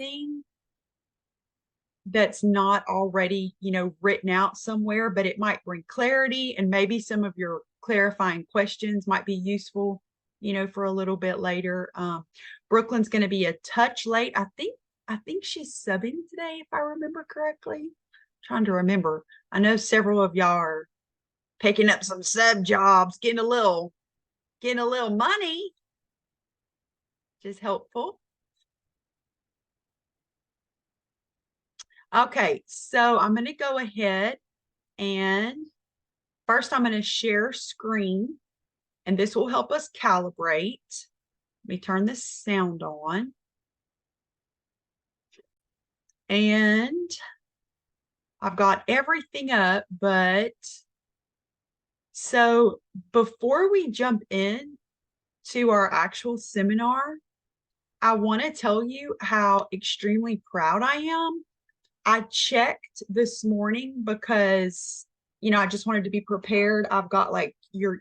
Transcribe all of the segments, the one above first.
anything that's not already, written out somewhere, but it might bring clarity, and maybe some of your clarifying questions might be useful, for a little bit later. Brooklyn's going to be a touch late. I think she's subbing today, if I remember correctly. Trying to remember. I know several of y'all are picking up some sub jobs, getting a little money, which is helpful. Okay, so I'm going to go ahead and first I'm going to share screen, and this will help us calibrate. Let me turn the sound on. And I've got everything up, but so before we jump in to our actual seminar, I want to tell you how extremely proud I am. I checked this morning because, I just wanted to be prepared. I've got like your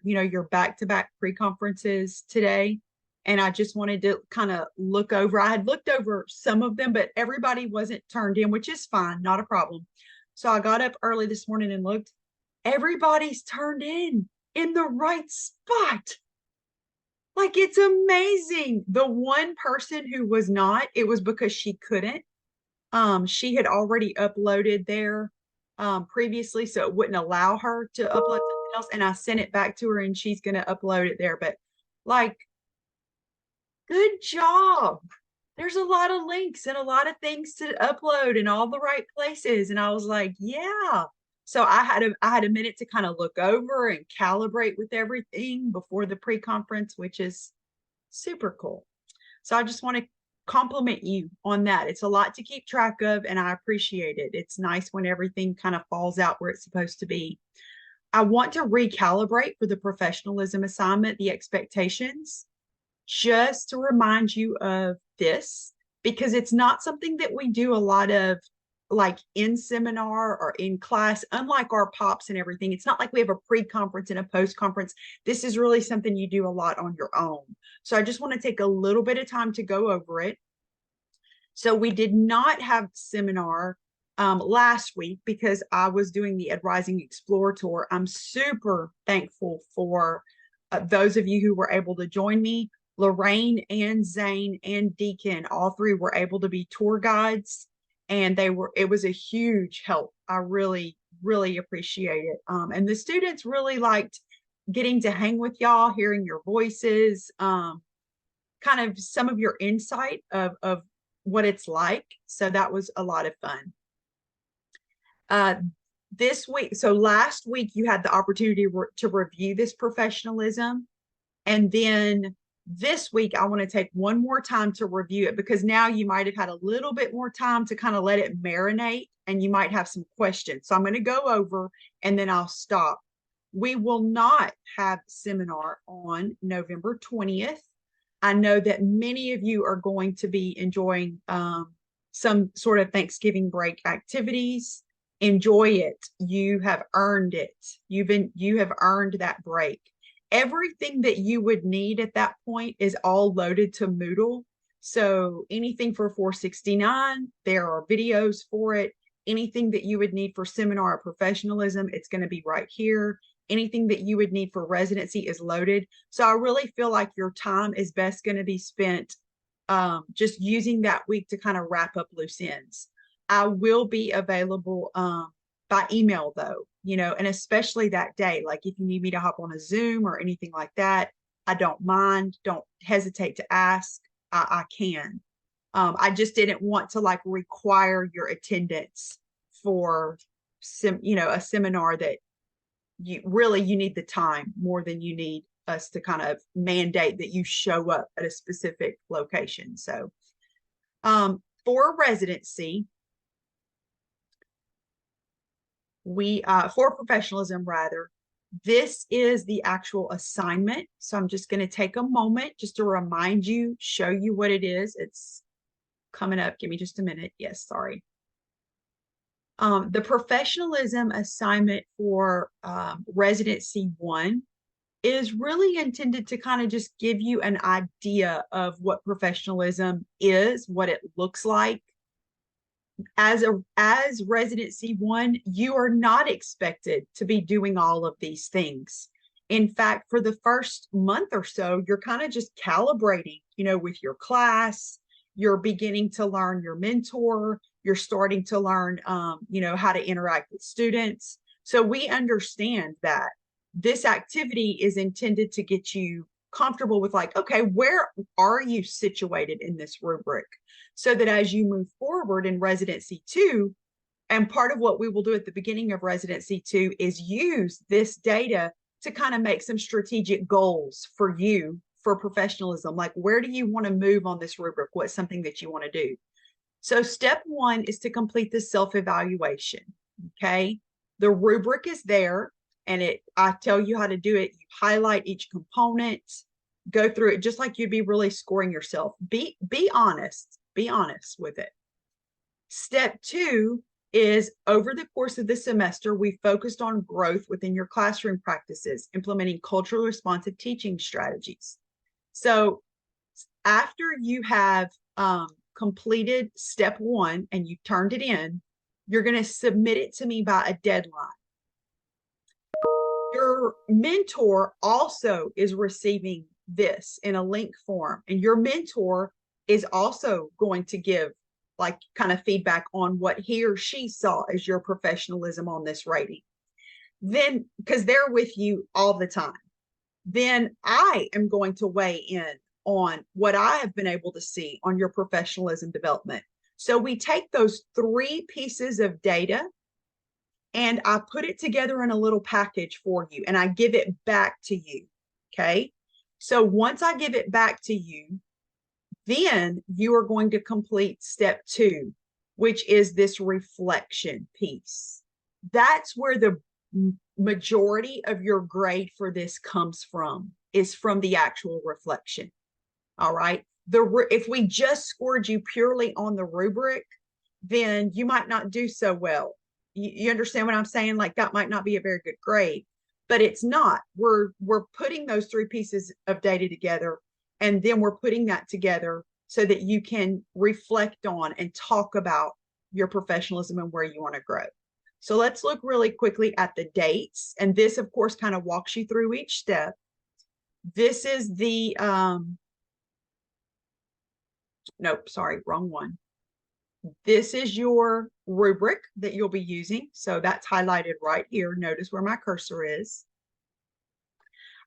back-to-back pre-conferences today. And I just wanted to kind of look over. I had looked over some of them, but everybody wasn't turned in, which is fine, not a problem. So I got up early this morning and looked. Everybody's turned in the right spot. Like, it's amazing. The one person who was not, it was because she couldn't. She had already uploaded there previously, so it wouldn't allow her to upload something else. And I sent it back to her, and she's going to upload it there. But like, good job. There's a lot of links and a lot of things to upload in all the right places. And I was like, yeah. So I had a minute to kind of look over and calibrate with everything before the pre-conference, which is super cool. So I just want to compliment you on that. It's a lot to keep track of, and I appreciate it. It's nice when everything kind of falls out where it's supposed to be. I want to recalibrate for the professionalism assignment, the expectations, just to remind you of this, because it's not something that we do a lot of like in seminar or in class. Unlike our POPs and everything, it's not like we have a pre-conference and a post-conference. This is really something you do a lot on your own. So I just want to take a little bit of time to go over it. So we did not have seminar last week because I was doing the Ed Rising Explorer Tour. I'm super thankful for those of you who were able to join me. Lorraine and Zane and Deacon, all three were able to be tour guides, and it was a huge help. I really, really appreciate it. And the students really liked getting to hang with y'all, hearing your voices, kind of some of your insight of what it's like. So that was a lot of fun. This week, so last week you had the opportunity to review this professionalism, and then this week I want to take one more time to review it, because now you might have had a little bit more time to kind of let it marinate, and you might have some questions. So I'm going to go over and then I'll stop. We will not have seminar on November 20th. I know that many of you are going to be enjoying some sort of Thanksgiving break activities. Enjoy it. You have earned it. You have earned that break. Everything that you would need at that point is all loaded to Moodle. So anything for 469, there are videos for it. Anything that you would need for seminar or professionalism, it's going to be right here. Anything that you would need for residency is loaded. So I really feel like your time is best going to be spent just using that week to kind of wrap up loose ends. I will be available by email though, and especially that day. Like if you need me to hop on a Zoom or anything like that, I don't mind. Don't hesitate to ask. I can. I just didn't want to like require your attendance for a seminar that you need the time more than you need us to kind of mandate that you show up at a specific location. So for residency, for professionalism rather, this is the actual assignment. So I'm just going to take a moment just to remind you, show you what it is. It's coming up. Give me just a minute. Yes, sorry. The professionalism assignment for residency 1 is really intended to kind of just give you an idea of what professionalism is, what it looks like, as residency one, you are not expected to be doing all of these things. In fact, for the first month or so, you're kind of just calibrating, with your class. You're beginning to learn your mentor. You're starting to learn, how to interact with students. So we understand that this activity is intended to get you comfortable with, like, okay, where are you situated in this rubric? So that as you move forward in residency two, and part of what we will do at the beginning of residency two is use this data to kind of make some strategic goals for you for professionalism. Like, where do you want to move on this rubric? What's something that you want to do? So step one is to complete the self-evaluation. Okay. The rubric is there, and I tell you how to do it. You highlight each component, go through it just like you'd be really scoring yourself. Be honest with it. Step two is, over the course of the semester, we focused on growth within your classroom practices, implementing culturally responsive teaching strategies. So after you have completed step one and you turned it in, you're going to submit it to me by a deadline. Your mentor also is receiving this in a link form, and your mentor is also going to give like kind of feedback on what he or she saw as your professionalism on this rating. Then, because they're with you all the time, then I am going to weigh in on what I have been able to see on your professionalism development. So we take those three pieces of data and I put it together in a little package for you, and I give it back to you. Okay. So once I give it back to you, then you are going to complete step two, which is this reflection piece. That's where the majority of your grade for this comes from, is from the actual reflection. All right. If we just scored you purely on the rubric, then you might not do so well. You understand what I'm saying? Like, that might not be a very good grade, but it's not. We're putting those three pieces of data together, and then we're putting that together so that you can reflect on and talk about your professionalism and where you want to grow. So let's look really quickly at the dates. And this, of course, kind of walks you through each step. This is the, nope, sorry, wrong one. This is your rubric that you'll be using. So that's highlighted right here. Notice where my cursor is.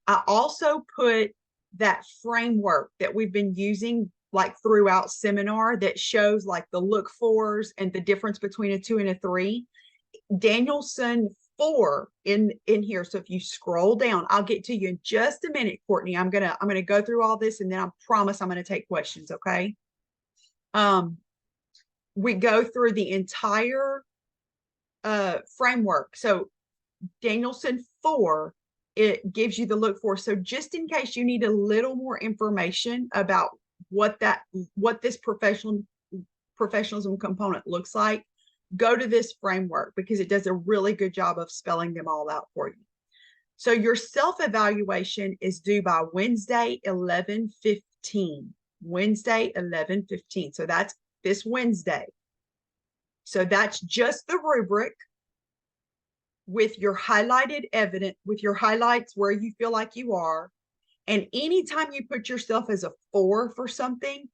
I also put that framework that we've been using like throughout seminar that shows like the look fors and the difference between a 2 and a 3. Danielson 4 in here. So if you scroll down, I'll get to you in just a minute, Courtney. I'm gonna go through all this, and then I promise I'm gonna take questions. Okay. We go through the entire framework. So Danielson 4, it gives you the look for. So just in case you need a little more information about what this professionalism component looks like, go to this framework, because it does a really good job of spelling them all out for you. So your self-evaluation is due by Wednesday, 11/15. Wednesday, 11/15. So that's this Wednesday. So that's just the rubric with your highlighted evidence, with your highlights where you feel like you are. And anytime you put yourself as a 4 for something,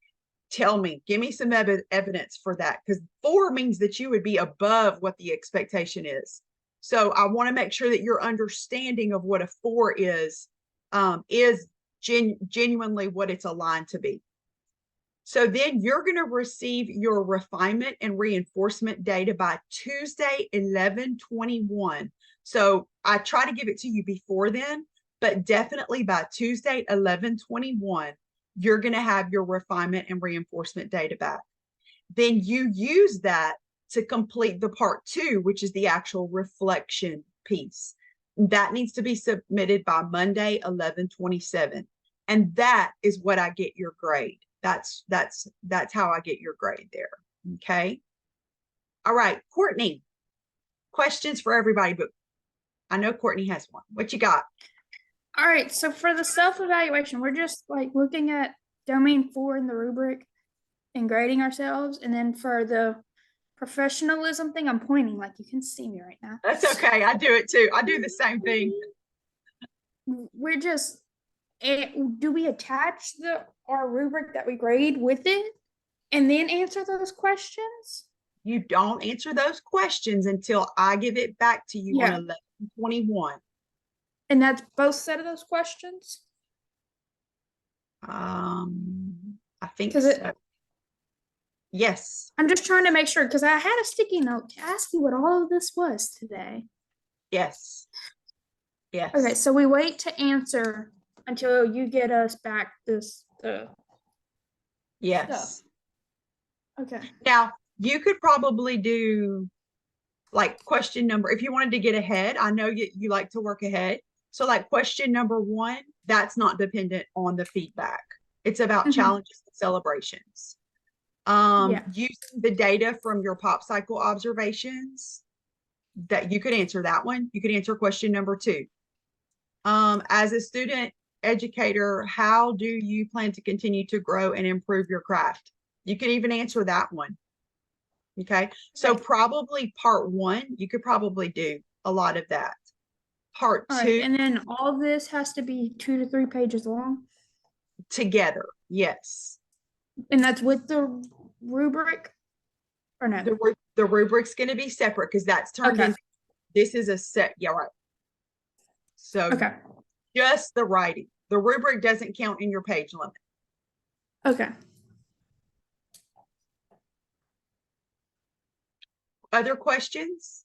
tell me, give me some evidence for that, because 4 means that you would be above what the expectation is. So I want to make sure that your understanding of what a 4 is genuinely what it's aligned to be. So then you're going to receive your refinement and reinforcement data by Tuesday, 11/21. So I try to give it to you before then, but definitely by Tuesday, 11/21, you're going to have your refinement and reinforcement data back. Then you use that to complete the part 2, which is the actual reflection piece. That needs to be submitted by Monday, 11/27. And that is what I get your grade. That's how I get your grade there. Okay. All right, Courtney, questions for everybody, but I know Courtney has one. What you got? All right. So for the self-evaluation, we're just like looking at domain 4 in the rubric and grading ourselves. And then for the professionalism thing. I'm pointing like you can see me right now. That's okay. I do it too. I do the same thing. We're just, do we attach our rubric that we grade with it and then answer those questions? You don't answer those questions until I give it back to you on Yeah. 11/21. And that's both set of those questions? I think 'Cause so. Yes, I'm just trying to make sure because I had a sticky note to ask you what all of this was today. yes, yes. Okay, so we wait to answer until you get us back this Yes. Okay. Now, you could probably do like question number, if you wanted to get ahead, I know you like to work ahead. So like question number 1, that's not dependent on the feedback. It's about challenges and celebrations. Yeah. Using the data from your pop cycle observations, that you could answer that one. You could answer question number 2. As a student educator, how do you plan to continue to grow and improve your craft? You could even answer that one. Okay. So probably part 1, you could probably do a lot of that. Part All 2 right, and then all this has to be 2 to 3 pages long, together. Yes. and that's with the rubric, or no? The rubric's going to be separate because that's turned Okay. into, this is a set. Yeah, right. So Okay. just the writing. The rubric doesn't count in your page limit. Okay. Other questions?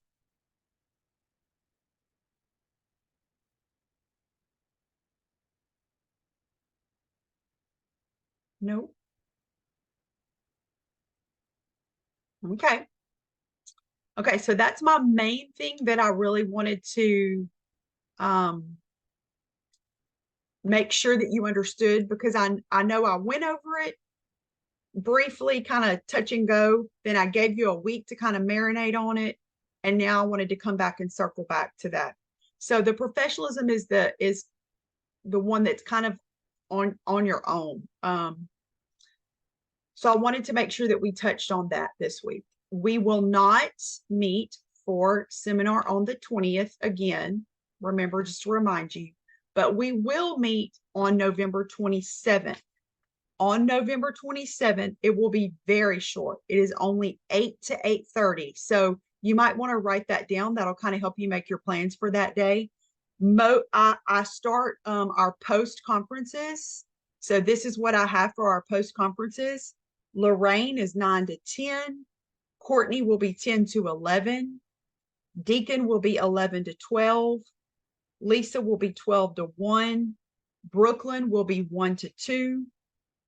No. Okay. Okay, so that's my main thing that I really wanted to make sure that you understood, because I know I went over it briefly, kind of touch and go. Then I gave you a week to kind of marinate on it. And now I wanted to come back and circle back to that. So the professionalism is the one that's kind of on your own. So I wanted to make sure that we touched on that this week. We will not meet for seminar on the 20th again. Remember, just to remind you, but we will meet on November 27th. On November 27th, it will be very short. It is only 8 to 8:30. So you might want to write that down. That'll kind of help you make your plans for that day. I start our post conferences. So this is what I have for our post conferences. Lorraine is 9 to 10. Courtney will be 10 to 11. Deacon will be 11 to 12. Lisa will be 12 to 1. Brooklyn will be 1 to 2.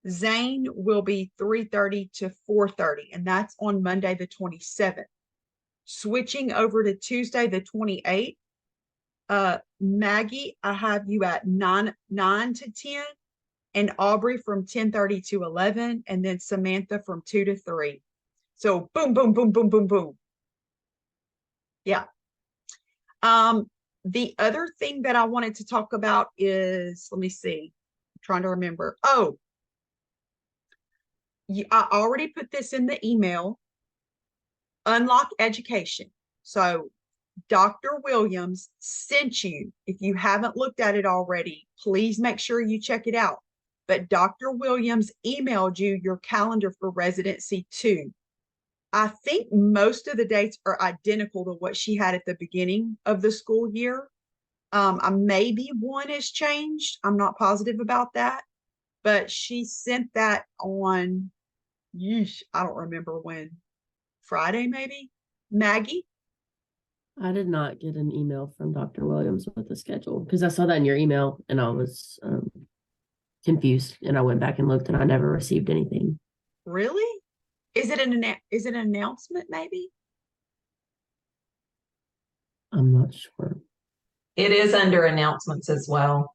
Zane will be 3:30 to 4:30, and that's on Monday the 27th. Switching over to Tuesday the 28th, Maggie, I have you at 9 to 10, and Aubrey from 10:30 to 11, and then Samantha from 2 to 3. So boom, boom, boom, boom, boom, boom. Yeah. The other thing that I wanted to talk about is, let me see, I'm trying to remember. Oh, I already put this in the email. Unlock Education. So Dr. Williams sent you, if you haven't looked at it already, please make sure you check it out. But Dr. Williams emailed you your calendar for residency 2. I think most of the dates are identical to what she had at the beginning of the school year. Maybe one has changed. I'm not positive about that, but she sent that on, I don't remember when, Friday, maybe. Maggie? I did not get an email from Dr. Williams with the schedule because I saw that in your email and I was confused, and I went back and looked and I never received anything. Really? Is it an announcement maybe? I'm not sure. It is under announcements as well.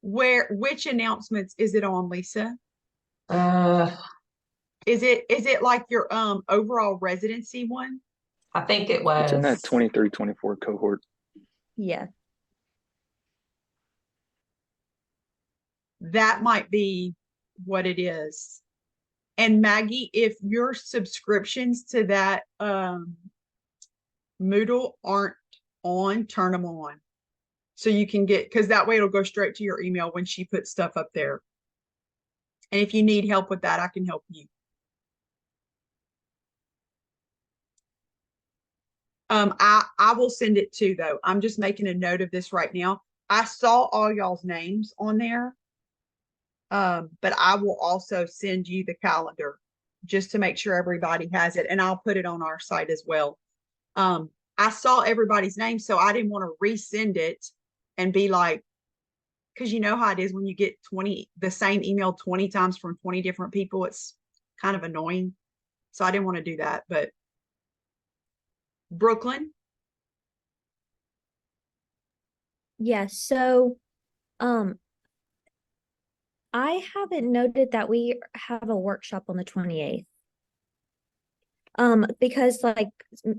Which announcements is it on, Lisa? Is it like your overall residency one? I think it was. It's in that 23-24 cohort. Yeah. That might be what it is. And Maggie, if your subscriptions to that Moodle aren't on, turn them on. So you can get, because that way it'll go straight to your email when she puts stuff up there. And if you need help with that, I can help you. I will send it too, though. I'm just making a note of this right now. I saw all y'all's names on there. But I will also send you the calendar just to make sure everybody has it. And I'll put it on our site as well. I saw everybody's name, so I didn't want to resend it and be like, because you know how it is when you get the same email 20 times from 20 different people, it's kind of annoying. So I didn't want to do that, but Brooklyn. Yes, so I haven't noted that we have a workshop on the 28th. Because like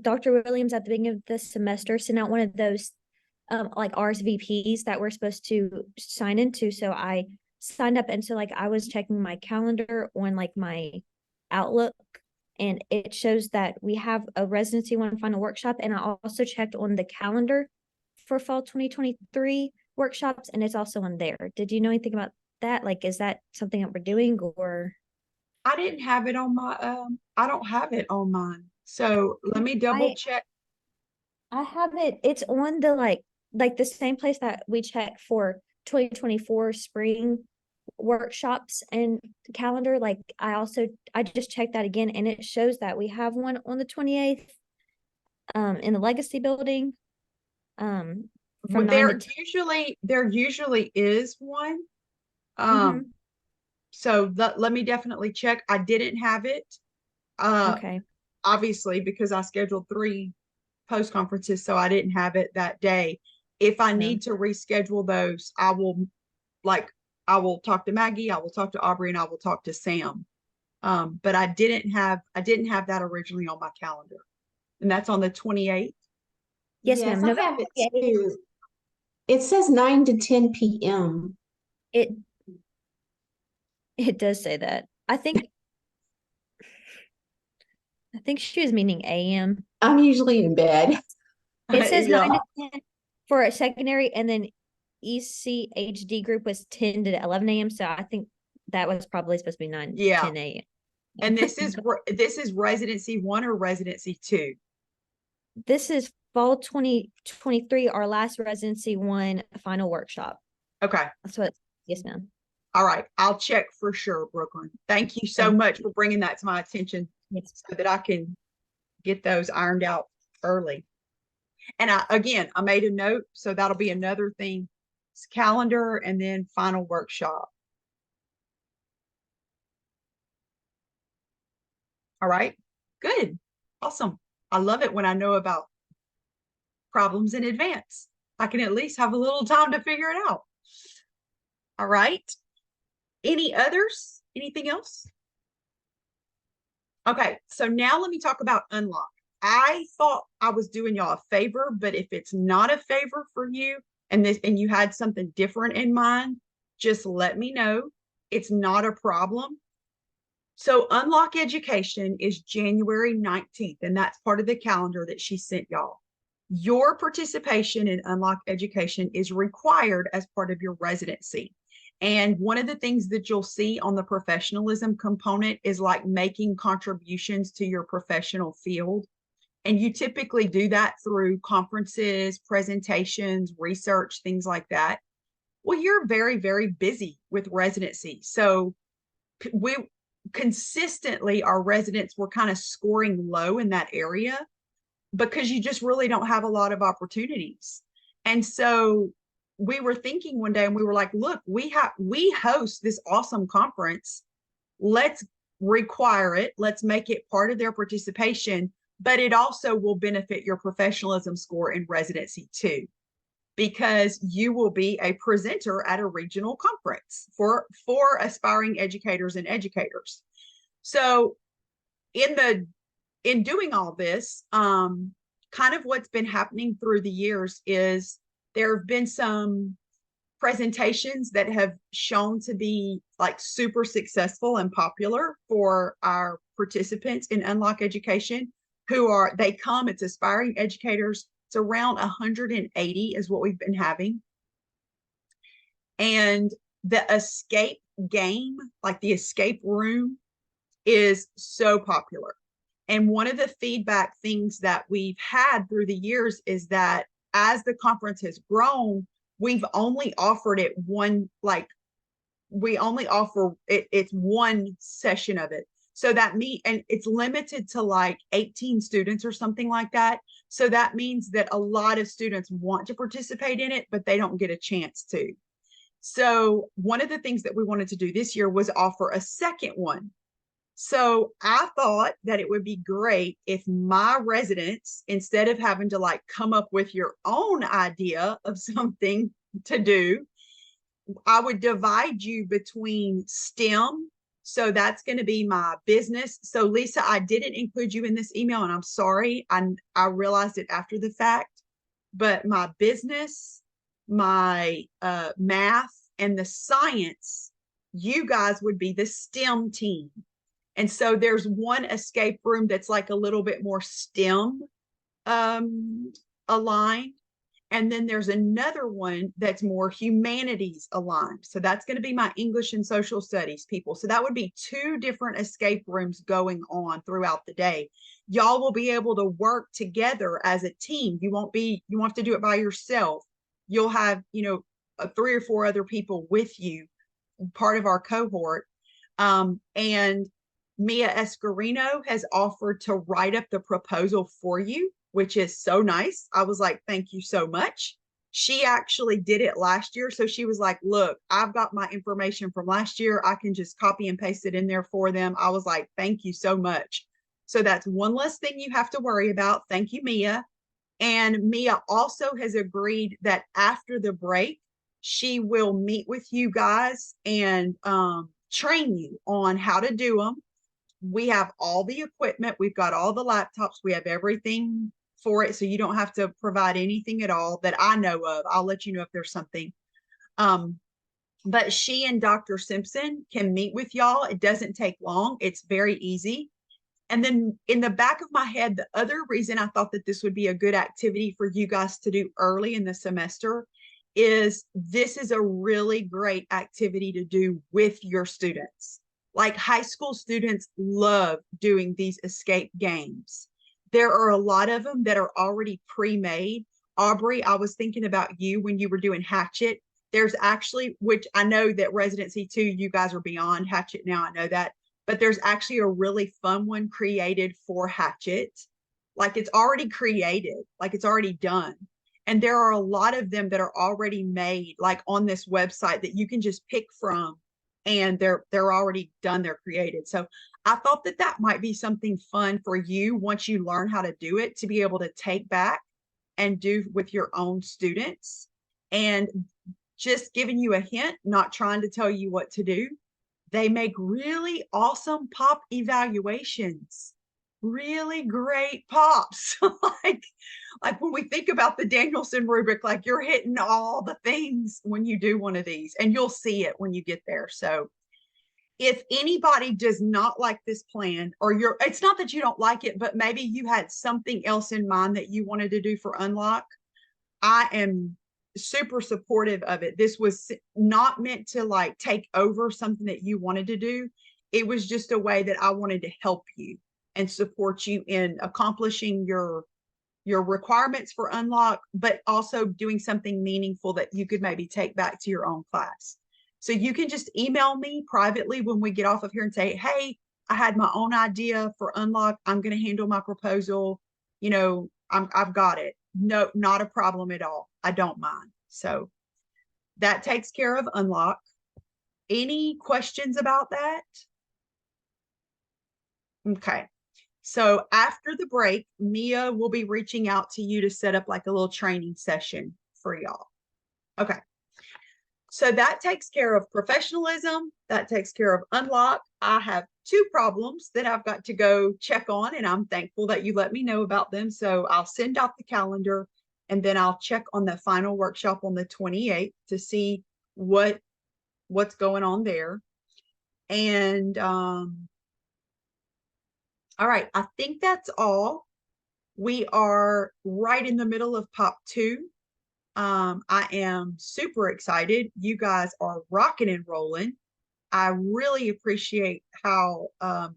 Dr. Williams at the beginning of the semester sent out one of those like RSVPs that we're supposed to sign into. So I signed up, and so like I was checking my calendar on like my Outlook, and it shows that we have a residency one final workshop. And I also checked on the calendar for fall 2023 workshops, and it's also on there. Did you know anything about that? Like, is that something that we're doing, or? I didn't have it on my, I don't have it on mine. So let me double check. I have it. It's on the like the same place that we check for 2024 spring workshops and calendar. Like I just checked that again, and it shows that we have one on the 28th in the Legacy building. From 9 There to usually is one. Mhm. So let me definitely check. I didn't have it. Okay. Obviously, because I scheduled 3 post conferences, so I didn't have it that day. If I need to reschedule those, I will talk to Maggie, I will talk to Aubrey, and I will talk to Sam. But I didn't have that originally on my calendar. And that's on the 28th. Yes, Yes, ma'am. I November have it 28th. too. It says 9 to 10 p.m. It does say that. I think she was meaning AM. I'm usually in bed. It says Yeah. 9 to 10 for a secondary, and then ECHD group was 10 to 11 a.m. So I think that was probably supposed to be 9 to Yeah. 10 a.m. And this is residency 1 or residency 2? This is fall 2023, our last residency 1 final workshop. Okay. That's what, yes, ma'am. All right. I'll check for sure, Brooklyn. Thank you so Thank much for bringing that to my attention Yes. so that I can get those ironed out early. And I made a note, so that'll be another thing. It's calendar and then final workshop. All right. Good. Awesome. I love it when I know about problems in advance. I can at least have a little time to figure it out. All right. Any others? Anything else? Okay, so now let me talk about Unlock. I thought I was doing y'all a favor, but if it's not a favor for you and you had something different in mind, just let me know. It's not a problem. So Unlock Education is January 19th, and that's part of the calendar that she sent y'all. Your participation in Unlock Education is required as part of your residency. And one of the things that you'll see on the professionalism component is like making contributions to your professional field. And you typically do that through conferences, presentations, research, things like that. Well, you're very, very busy with residency. So we consistently, our residents were kind of scoring low in that area because you just really don't have a lot of opportunities. And so we were thinking one day, and we were like, look, we host this awesome conference. Let's require it. Let's make it part of their participation, but it also will benefit your professionalism score in residency too, because you will be a presenter at a regional conference for aspiring educators and educators. So in doing all this, kind of what's been happening through the years is there have been some presentations that have shown to be like super successful and popular for our participants in Unlock Education they come, it's aspiring educators. It's around 180 is what we've been having. And the escape game, like the escape room, is so popular. And one of the feedback things that we've had through the years is that as the conference has grown, we've only offered it we only offer it's one session of it. So and it's limited to like 18 students or something like that. So that means that a lot of students want to participate in it, but they don't get a chance to. So one of the things that we wanted to do this year was offer a second one. So I thought that it would be great if my residents, instead of having to like come up with your own idea of something to do, I would divide you between STEM. So that's going to be my business. So Lisa, I didn't include you in this email, and I'm sorry. I realized it after the fact, but my business, my math, and the science, you guys would be the STEM team. And so there's one escape room that's like a little bit more STEM aligned. And then there's another one that's more humanities aligned. So that's going to be my English and social studies people. So that would be 2 different escape rooms going on throughout the day. Y'all will be able to work together as a team. You won't have to do it by yourself. You'll have, 3 or 4 other people with you, part of our cohort. And Mia Escarino has offered to write up the proposal for you, which is so nice. I was like, thank you so much. She actually did it last year. So she was like, look, I've got my information from last year. I can just copy and paste it in there for them. I was like, thank you so much. So that's one less thing you have to worry about. Thank you, Mia. And Mia also has agreed that after the break, she will meet with you guys and train you on how to do them. We have all the equipment. We've got all the laptops. We have everything for it. So you don't have to provide anything at all that I know of. I'll let you know if there's something. But she and Dr. Simpson can meet with y'all. It doesn't take long. It's very easy. And then in the back of my head, the other reason I thought that this would be a good activity for you guys to do early in the semester is this is a really great activity to do with your students. Like high school students love doing these escape games. There are a lot of them that are already pre-made. Aubrey, I was thinking about you when you were doing Hatchet. There's actually, which I know that Residency 2, you guys are beyond Hatchet now, I know that, but there's actually a really fun one created for Hatchet. Like it's already created, like it's already done. And there are a lot of them that are already made, like on this website that you can just pick from, and they're already done, they're created. So I thought that that might be something fun for you once you learn how to do it, to be able to take back and do with your own students. And just giving you a hint, not trying to tell you what to do, they make really awesome pop evaluations, really great pops. like when we think about the Danielson rubric, like you're hitting all the things when you do one of these, and you'll see it when you get there. So if anybody does not like this plan, or it's not that you don't like it, but maybe you had something else in mind that you wanted to do for Unlock, I am super supportive of it. This was not meant to like take over something that you wanted to do. It was just a way that I wanted to help you and support you in accomplishing your requirements for Unlock, but also doing something meaningful that you could maybe take back to your own class. So you can just email me privately when we get off of here and say, hey, I had my own idea for Unlock. I'm going to handle my proposal. I've got it. No, not a problem at all. I don't mind. So that takes care of Unlock. Any questions about that? Okay. So after the break, Mia will be reaching out to you to set up like a little training session for y'all. Okay. So that takes care of professionalism. That takes care of Unlock. I have 2 problems that I've got to go check on, and I'm thankful that you let me know about them. So I'll send out the calendar, and then I'll check on the final workshop on the 28th to see what's going on there. And all right, I think that's all. We are right in the middle of Pop 2. I am super excited. You guys are rocking and rolling. I really appreciate how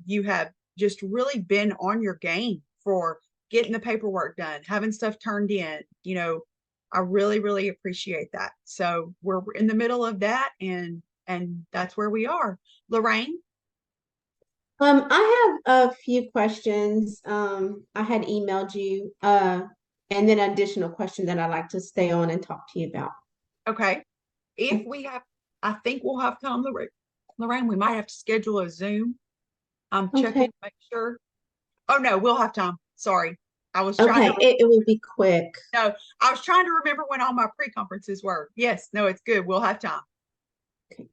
you have just really been on your game for getting the paperwork done, having stuff turned in. I really, really appreciate that. So we're in the middle of that, and that's where we are. Lorraine? I have a few questions. I had emailed you, and then additional question that I'd like to stay on and talk to you about. Okay. If we have, I think we'll have time, Lorraine, we might have to schedule a Zoom. I'm checking Okay. to make sure. Oh, no, we'll have time. Sorry. I was trying Okay, it will be quick. no, I was trying to remember when all my pre-conferences were. Yes, no, it's good. We'll have time. Okay.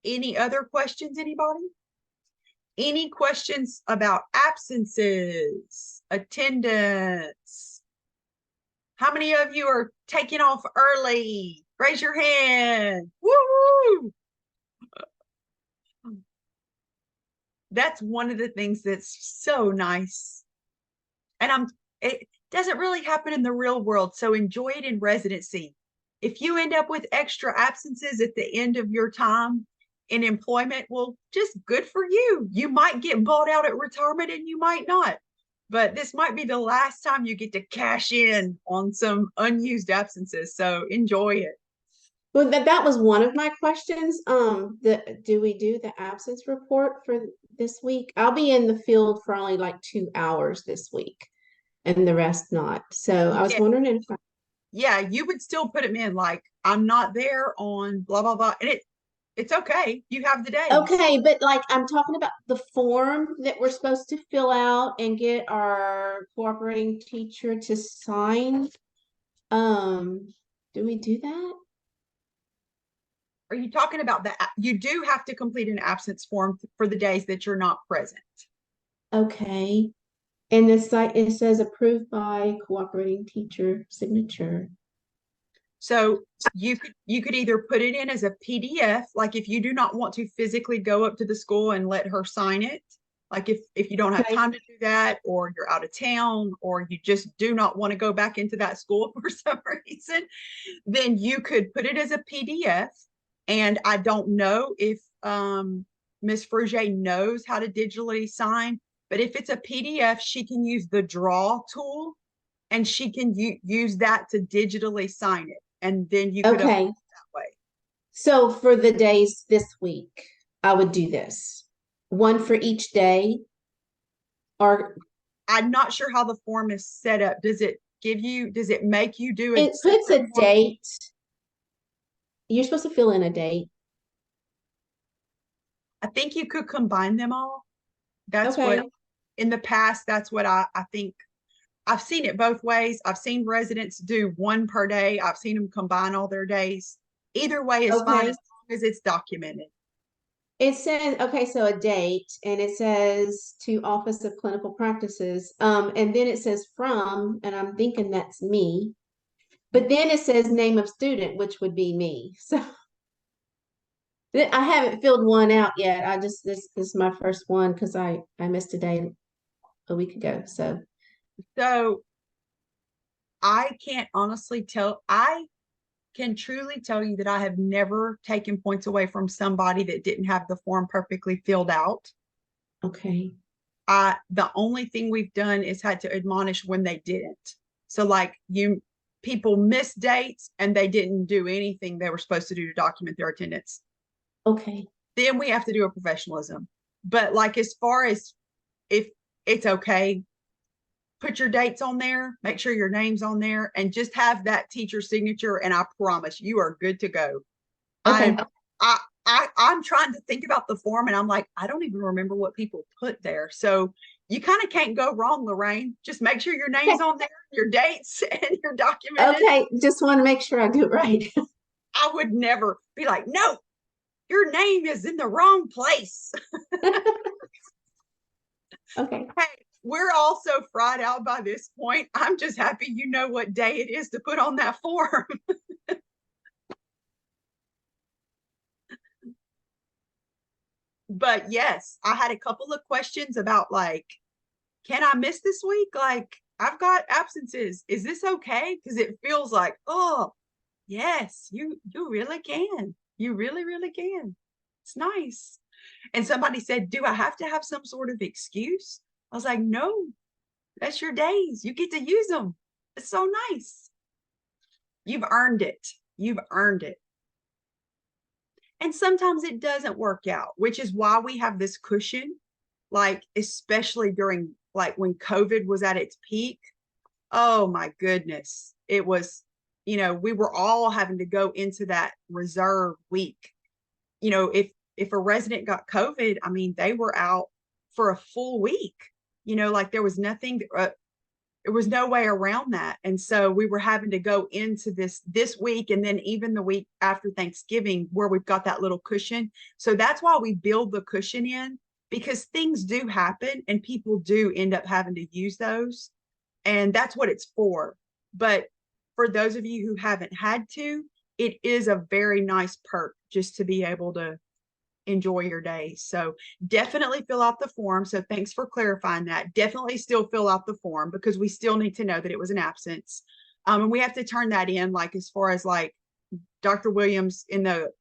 Any other questions, anybody? Any questions about absences, attendance? How many of you are taking off early? Raise your hand. Woo! That's one of the things that's so nice. And it doesn't really happen in the real world, so enjoy it in residency. If you end up with extra absences at the end of your time in employment, well, just good for you. You might get bought out at retirement and you might not. But this might be the last time you get to cash in on some unused absences. So enjoy it. Well, that was one of my questions. Do we do the absence report for this week? I'll be in the field for only like 2 hours this week, and the rest not. So I was Yeah. wondering if Yeah, you would still put them in like, I'm not there on blah, blah, blah. And it's okay. You have the days. okay, but like I'm talking about the form that we're supposed to fill out and get our cooperating teacher to sign. Do we do that? Are you talking about that? You do have to complete an absence form for the days that you're not present. Okay. And the site, it says approved by cooperating teacher signature. So you could either put it in as a PDF, like if you do not want to physically go up to the school and let her sign it, like if you don't have Okay. time to do that, or you're out of town, or you just do not want to go back into that school for some reason, then you could put it as a PDF. And I don't know if Ms. Frugier knows how to digitally sign, but if it's a PDF, she can use the draw tool and she can use that to digitally sign it. And then you could Okay. upload it that way. So for the days this week, I would do this. One for each day. Or I'm not sure how the form is set up. Does it make you do it puts a separate form? date. You're supposed to fill in a date. I think you could combine them all. That's Okay. what in the past, that's what I think. I've seen it both ways. I've seen residents do one per day. I've seen them combine all their days. Either way is fine Okay. as long as it's documented. It says, okay, so a date, and it says to Office of Clinical Practices. And then it says from, and I'm thinking that's me. But then it says name of student, which would be me. So I haven't filled one out yet. This is my first one because I missed a day a week ago. So I can't honestly tell. I can truly tell you that I have never taken points away from somebody that didn't have the form perfectly filled out. okay. The only thing we've done is had to admonish when they didn't. So like people missed dates and they didn't do anything they were supposed to do to document their attendance. Okay. Then we have to do a professionalism. But like as far as if it's okay, put your dates on there, make sure your name's on there, and just have that teacher signature, and I promise you are good to go. Okay. I'm trying to think about the form, and I'm like, I don't even remember what people put there. So you kind of can't go wrong, Lorraine. Just make sure your name's on there, your dates, and your documented. Okay. Just want to make sure I do it right. I would never be like, no, your name is in the wrong place. Okay. Hey, we're all so fried out by this point. I'm just happy you know what day it is to put on that form. But yes, I had a couple of questions about like, can I miss this week? Like, I've got absences. Is this okay? Because it feels like, oh, yes, you really can. You really, really can. It's nice. And somebody said, do I have to have some sort of excuse? I was like, no, that's your days. You get to use them. It's so nice. You've earned it. You've earned it. And sometimes it doesn't work out, which is why we have this cushion, like, especially during like when COVID was at its peak. Oh my goodness. It was, we were all having to go into that reserve week. If a resident got COVID, I mean, they were out for a full week, like there was nothing, there was no way around that. And so we were having to go into this week and then even the week after Thanksgiving where we've got that little cushion. So that's why we build the cushion in, because things do happen and people do end up having to use those. And that's what it's for. But for those of you who haven't had to, it is a very nice perk just to be able to enjoy your days. So definitely fill out the form. So thanks for clarifying that. Definitely still fill out the form because we still need to know that it was an absence. And we have to turn that in, like, as far as like Dr. Williams in the,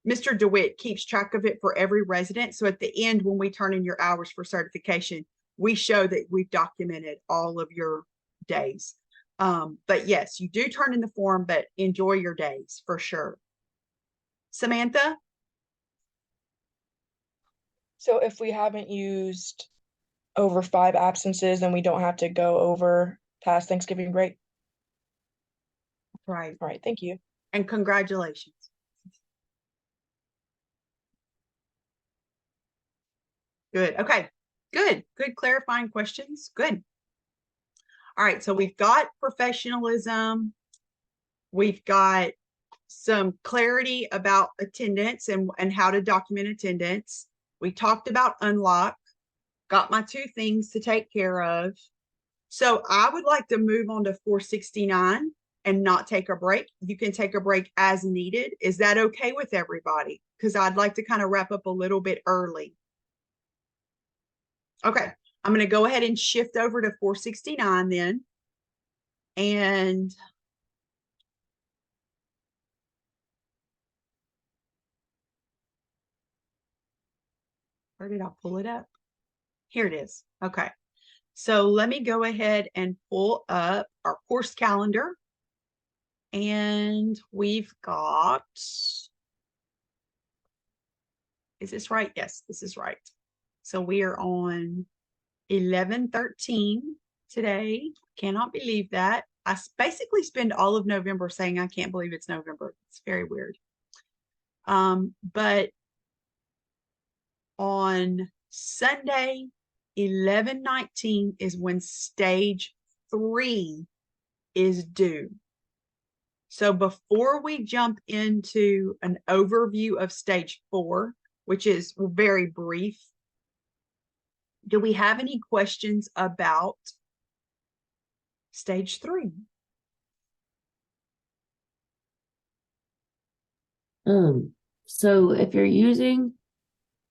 Mr. DeWitt keeps track of it for every resident. So at the end, when we turn in your hours for certification, we show that we've documented all of your days. But yes, you do turn in the form, but enjoy your days for sure. Samantha? So if we haven't used over 5 absences, then we don't have to go over past Thanksgiving break. Right. All right, thank you. And congratulations. Good. Okay. Good. Good clarifying questions. Good. All right. So we've got professionalism. We've got some clarity about attendance and how to document attendance. We talked about unlock, got my 2 things to take care of. So I would like to move on to 469 and not take a break. You can take a break as needed. Is that okay with everybody? Because I'd like to kind of wrap up a little bit early. Okay, I'm going to go ahead and shift over to 469 then. And where did I pull it up? Here it is. Okay. So let me go ahead and pull up our course calendar. And we've got, is this right? Yes, this is right. So we are on 11/13 today. Cannot believe that. I basically spend all of November saying I can't believe it's November. It's very weird. But on Sunday, 11/19 is when stage 3 is due. So before we jump into an overview of stage 4, which is very brief, do we have any questions about stage 3? So if you're using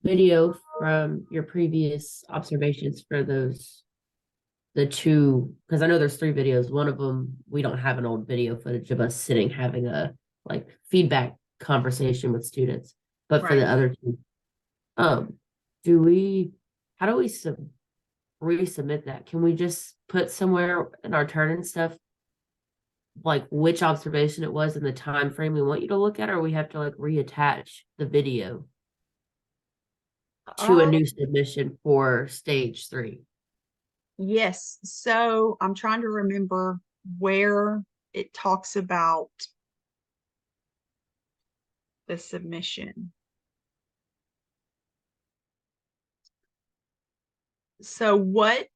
video from your previous observations for the 2, because I know there's 3 videos. One of them, we don't have an old video footage of us sitting having a like feedback conversation with students. But for the Right. other 2, how do we resubmit that? Can we just put somewhere in our turn-in stuff like which observation it was and the time frame we want you to look at, or we have to like reattach the video to a new submission for stage 3? Yes. So I'm trying to remember where it talks about the submission. So what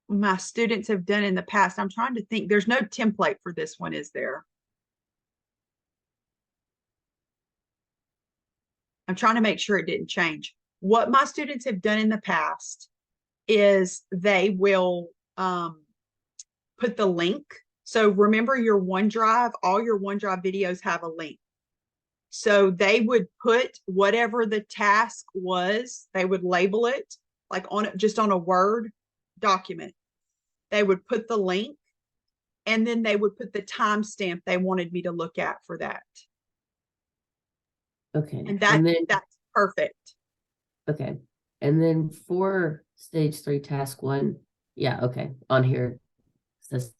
my students have done in the past, I'm trying to think, there's no template for this one, is there? I'm trying to make sure it didn't change. What my students have done in the past is they will put the link. So remember your OneDrive, all your OneDrive videos have a link. So they would put whatever the task was, they would label it like on it, just on a Word document. They would put the link and then they would put the timestamp they wanted me to look at for that. Okay. And that's perfect. Okay. And then for stage 3, task 1, yeah, okay, on here. Says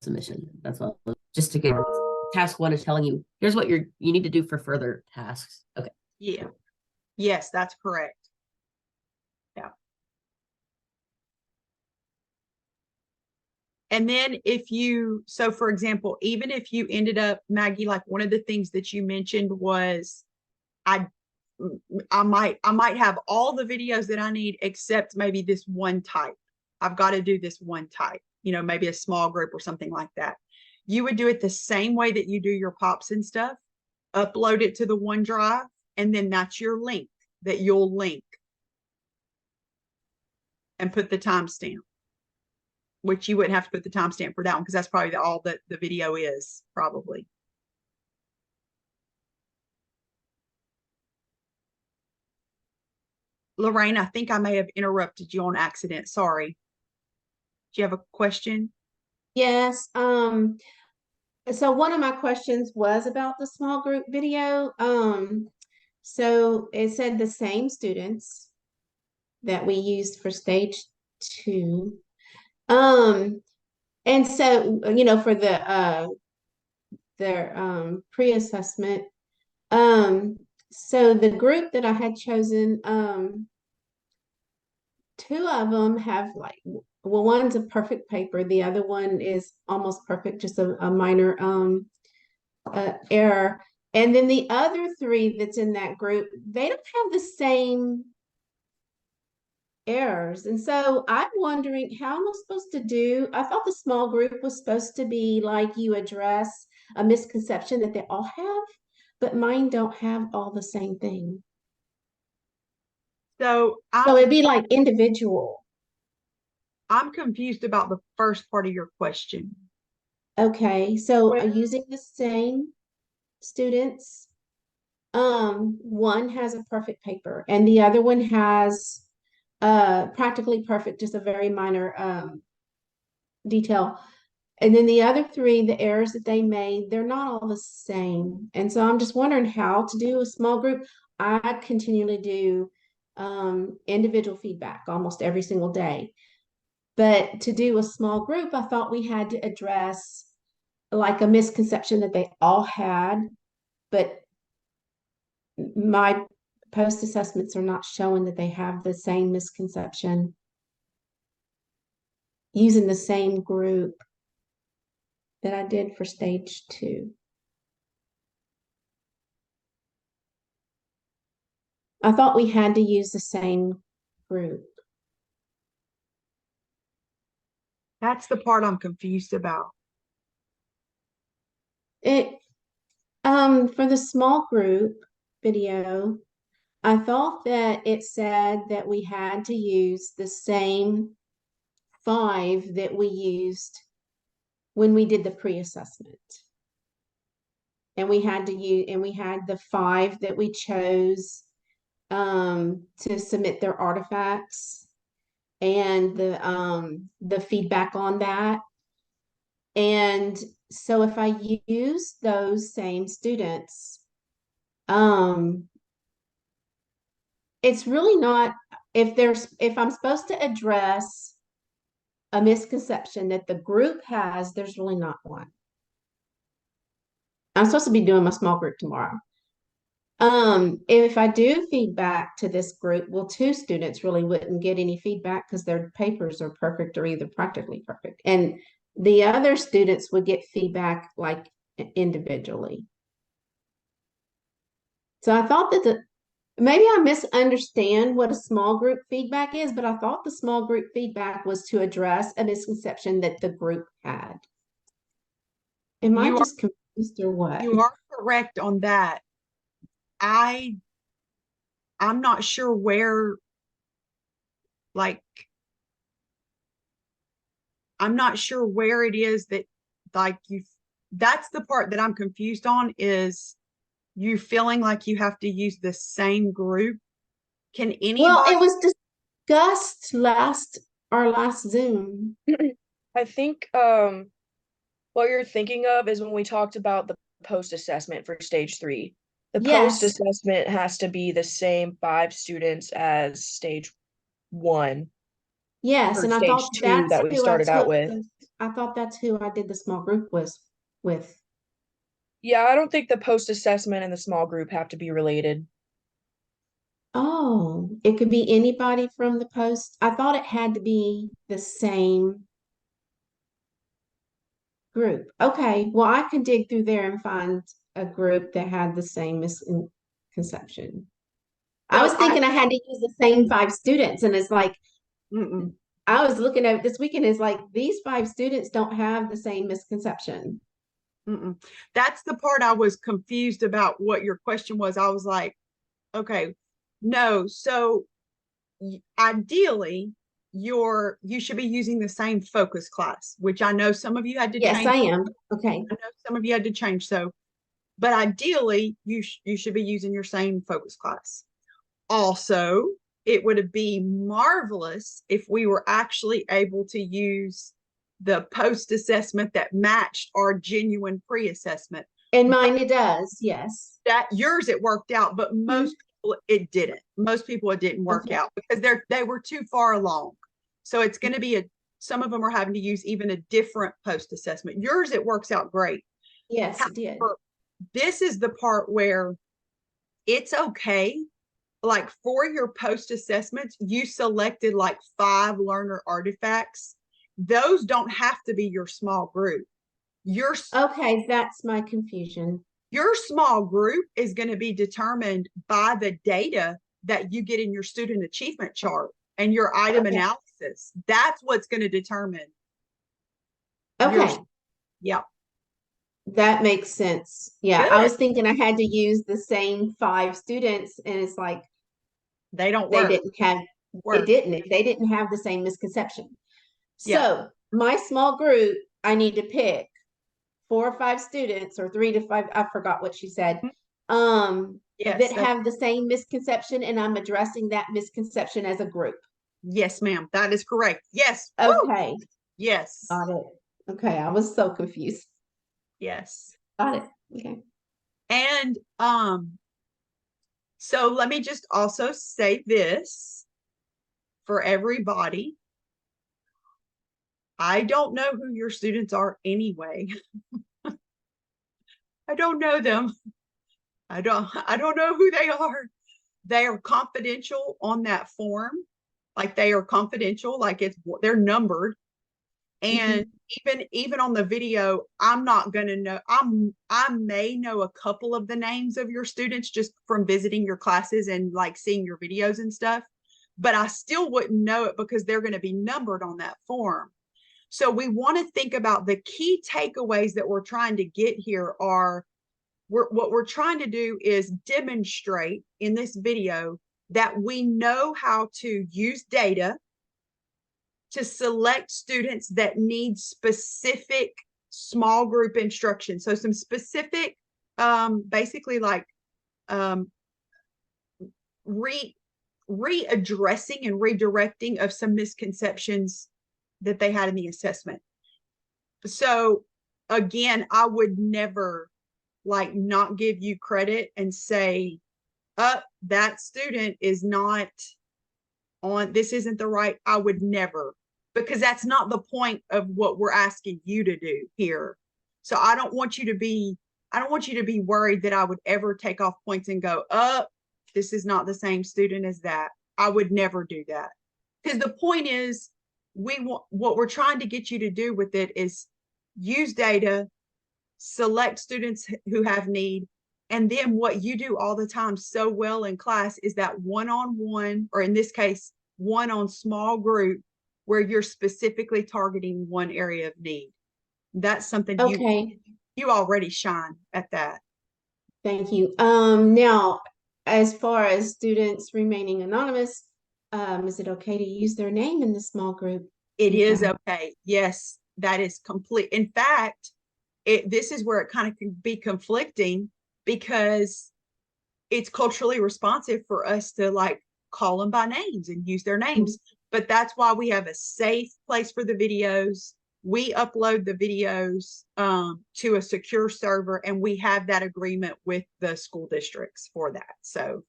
submission. That's all. Just to get task 1 is telling you, here's what you need to do for further tasks. Okay. Yeah. Yes, that's correct. Yeah. And then so for example, even if you ended up, Maggie, like one of the things that you mentioned was I might have all the videos that I need except maybe this one type. I've got to do this one type, maybe a small group or something like that. You would do it the same way that you do your pops and stuff, upload it to the OneDrive, and then that's your link that you'll link and put the timestamp, which you wouldn't have to put the timestamp for that one because that's probably all that the video is, probably. Lorraine, I think I may have interrupted you on accident. Sorry. Do you have a question? Yes, so one of my questions was about the small group video. So it said the same students that we used for stage 2. And so, for their pre-assessment, so the group that I had chosen, 2 of them have well, one's a perfect paper, the other one is almost perfect, just a minor error. And then the other 3 that's in that group, they don't have the same errors. And so I'm wondering, how am I supposed to do? I thought the small group was supposed to be like you address a misconception that they all have, but mine don't have all the same thing. So it'd be like individual. I'm confused about the first part of your question. Okay, so using the same students, one has a perfect paper and the other one has practically perfect, just a very minor detail. And then the other 3, the errors that they made, they're not all the same. And so I'm just wondering how to do a small group. I continually do individual feedback almost every single day. But to do a small group, I thought we had to address like a misconception that they all had, but my post assessments are not showing that they have the same misconception using the same group that I did for stage 2. I thought we had to use the same group. That's the part I'm confused about. For the small group video, I thought that it said that we had to use the same 5 that we used when we did the pre-assessment. And we had the 5 that we chose to submit their artifacts and the feedback on that. And so if I use those same students, it's really not, if I'm supposed to address a misconception that the group has, there's really not one. I'm supposed to be doing my small group tomorrow. If I do feedback to this group, well, 2 students really wouldn't get any feedback because their papers are perfect or either practically perfect. And the other students would get feedback like individually. So I thought that maybe I misunderstand what a small group feedback is, but I thought the small group feedback was to address a misconception that the group had. Am I just confused? Mr. What? You are correct on that. I'm not sure where, like, I'm not sure where it is that, like, that's the part that I'm confused on, is you feeling like you have to use the same group. Can Well, anybody? it was discussed our last Zoom. I think what you're thinking of is when we talked about the post assessment for stage 3. The post Yes. assessment has to be the same 5 students as stage 1. Yes, Or and I stage thought 2 that's that we who I started out took. with. I thought that's who I did the small group with. Yeah, I don't think the post assessment and the small group have to be related. Oh, it could be anybody from the post. I thought it had to be the same group. Okay, well, I can dig through there and find a group that had the same misconception. I was So thinking I had to use the same 5 students, and it's like, mm-mm. I was looking at it this weekend, it's like these 5 students don't have the same misconception. Mm-mm. That's the part I was confused about what your question was. I was like, okay, no. So ideally, you should be using the same focus class, which I know some of you had to Yes, change. I am. Okay. I know some of you had to change. So, but ideally, you should be using your same focus class. Also, it would be marvelous if we were actually able to use the post assessment that matched our genuine pre-assessment. And mine it does, yes. That yours it worked out, but most people it didn't. Most people it didn't work Okay. out because they were too far along. So it's going to be some of them are having to use even a different post assessment. Yours it works out great. Yes, it did. However, this is the part where it's okay. Like for your post assessments, you selected like 5 learner artifacts. Those don't have to be your small group. Your Okay, that's my confusion. your small group is going to be determined by the data that you get in your student achievement chart and your item Okay. analysis. That's what's going to determine. your- Okay, yeah. that makes sense. Yeah, I Good. was thinking I had to use the same 5 students, and it's like They don't they work. didn't have, Work. it didn't, they didn't have the same misconception. Yeah. So my small group, I need to pick 4 or 5 students, or 3 to 5, I forgot what she said, Yes. that have the same misconception, and I'm addressing that misconception as a group. Yes, ma'am. That is correct. Yes. Woo! Okay, Yes. got it. Okay, I was so confused. Yes. Got it. Okay. And so let me just also say this for everybody. I don't know who your students are anyway. I don't know them. I don't know who they are. They are confidential on that form. Like they are confidential, like they're numbered. And even on the video, I'm not gonna know. I may know a couple of the names of your students just from visiting your classes and like seeing your videos and stuff, but I still wouldn't know it because they're going to be numbered on that form. So we want to think about the key takeaways that we're trying to get here are what we're trying to do is demonstrate in this video that we know how to use data to select students that need specific small group instruction. So some specific, basically like readdressing and redirecting of some misconceptions that they had in the assessment. So again, I would never like not give you credit and say, that student is not on, this isn't the right, I would never, because that's not the point of what we're asking you to do here. So I don't want you to be worried that I would ever take off points and go, this is not the same student as that. I would never do that. Because the point is, what we're trying to get you to do with it is use data, select students who have need, and then what you do all the time so well in class is that one-on-one, or in this case, one on small group, where you're specifically targeting one area of need. That's something Okay. You already shine at that. Thank you. Now, as far as students remaining anonymous, is it okay to use their name in the small group? It is Okay. okay. Yes, that is complete. In fact, this is where it kind of can be conflicting because it's culturally responsive for us to like call them by names and use their names. But that's why we have a safe place for the videos. We upload the videos to a secure server, and we have that agreement with the school districts for that. So,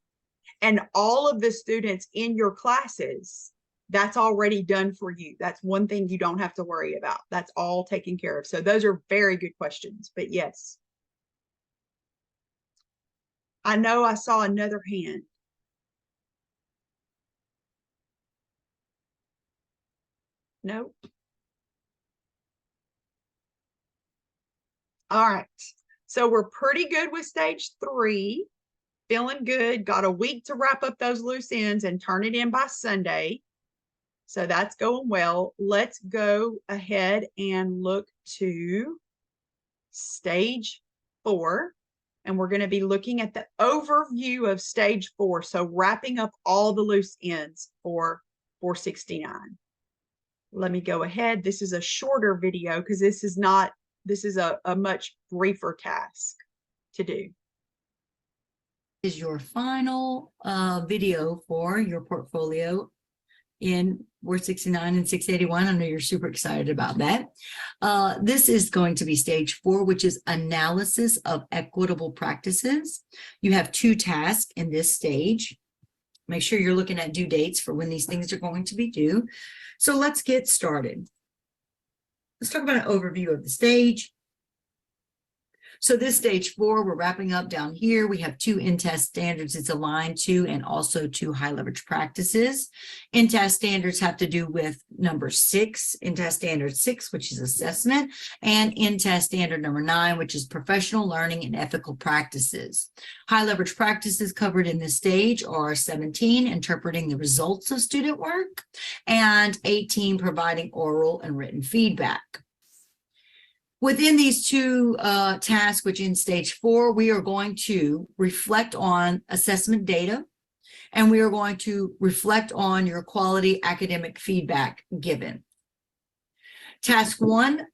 and all of the students in your classes, that's already done for you. That's one thing you don't have to worry about. That's all taken care of. So those are very good questions, but yes. I know I saw another hand. Nope. All right. So we're pretty good with stage 3. Feeling good. Got a week to wrap up those loose ends and turn it in by Sunday. So that's going well. Let's go ahead and look to stage 4. And we're going to be looking at the overview of stage 4. So wrapping up all the loose ends for 469. Let me go ahead. This is a shorter video because this is a much briefer task to do. Is your final video for your portfolio in 469 and 681. I know you're super excited about that. This is going to be stage 4, which is analysis of equitable practices. You have 2 tasks in this stage. Make sure you're looking at due dates for when these things are going to be due. So let's get started. Let's talk about an overview of the stage. So this stage 4, we're wrapping up down here. We have 2 in-test standards it's aligned to, and also 2 high leverage practices. In-test standards have to do with number 6, in-test standard 6, which is assessment, and in-test standard number 9, which is professional learning and ethical practices. High leverage practices covered in this stage are 17, interpreting the results of student work, and 18, providing oral and written feedback. Within these 2 tasks, which in stage 4, we are going to reflect on assessment data, and we are going to reflect on your quality academic feedback given. Task 1,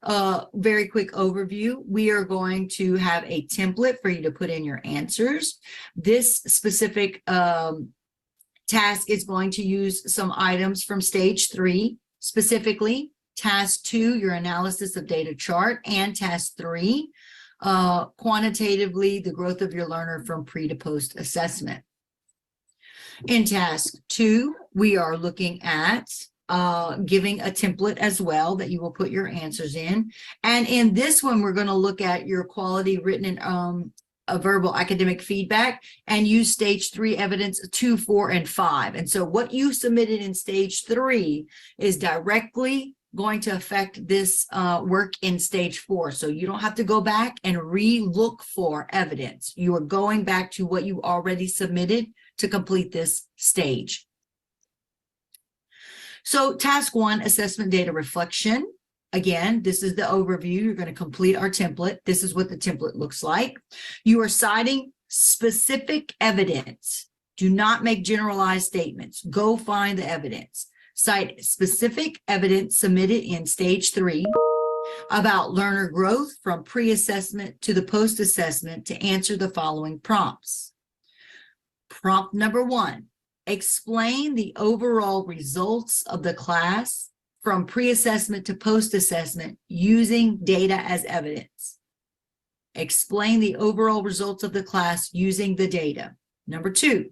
very quick overview. We are going to have a template for you to put in your answers. This specific task is going to use some items from stage 3, specifically task 2, your analysis of data chart, and task 3, quantitatively the growth of your learner from pre to post assessment. In task 2, we are looking at giving a template as well that you will put your answers in. And in this one, we're going to look at your quality written and verbal academic feedback and use stage 3 evidence 2, 4, and 5. And so what you submitted in stage 3 is directly going to affect this work in stage 4. So you don't have to go back and re-look for evidence. You are going back to what you already submitted to complete this stage. So task 1, assessment data reflection. Again, this is the overview. You're going to complete our template. This is what the template looks like. You are citing specific evidence. Do not make generalized statements. Go find the evidence. Cite specific evidence submitted in stage 3 about learner growth from pre-assessment to the post-assessment to answer the following prompts. Prompt number 1, explain the overall results of the class from pre-assessment to post-assessment using data as evidence. Explain the overall results of the class using the data. Number 2,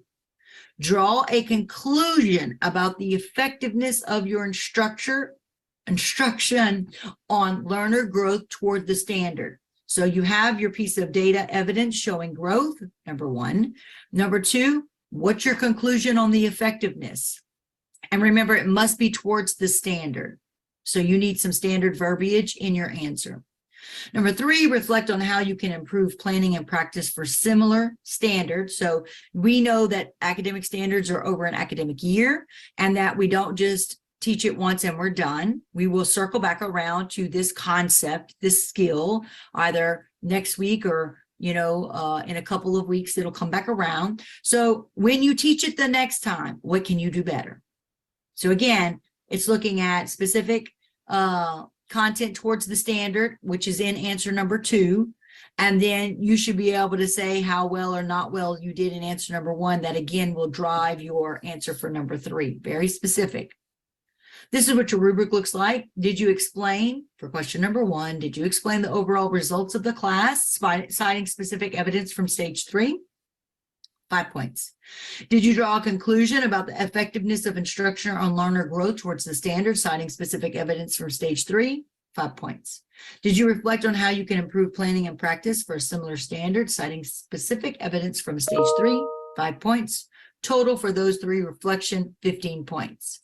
draw a conclusion about the effectiveness of your instruction on learner growth toward the standard. So you have your piece of data evidence showing growth, number 1. Number 2, what's your conclusion on the effectiveness? And remember, it must be towards the standard. So you need some standard verbiage in your answer. Number 3, reflect on how you can improve planning and practice for similar standards. So we know that academic standards are over an academic year, and that we don't just teach it once and we're done. We will circle back around to this concept, this skill, either next week or in a couple of weeks, it'll come back around. So when you teach it the next time, what can you do better? So again, it's looking at specific content towards the standard, which is in answer number 2. And then you should be able to say how well or not well you did in answer number 1. That again will drive your answer for number 3. Very specific. This is what your rubric looks like. Did you explain, for question number 1, did you explain the overall results of the class, citing specific evidence from stage 3? 5 points. Did you draw a conclusion about the effectiveness of instruction on learner growth towards the standard, citing specific evidence from stage 3? 5 points. Did you reflect on how you can improve planning and practice for a similar standard, citing specific evidence from stage 3? 5 points. Total for those 3 reflection, 15 points.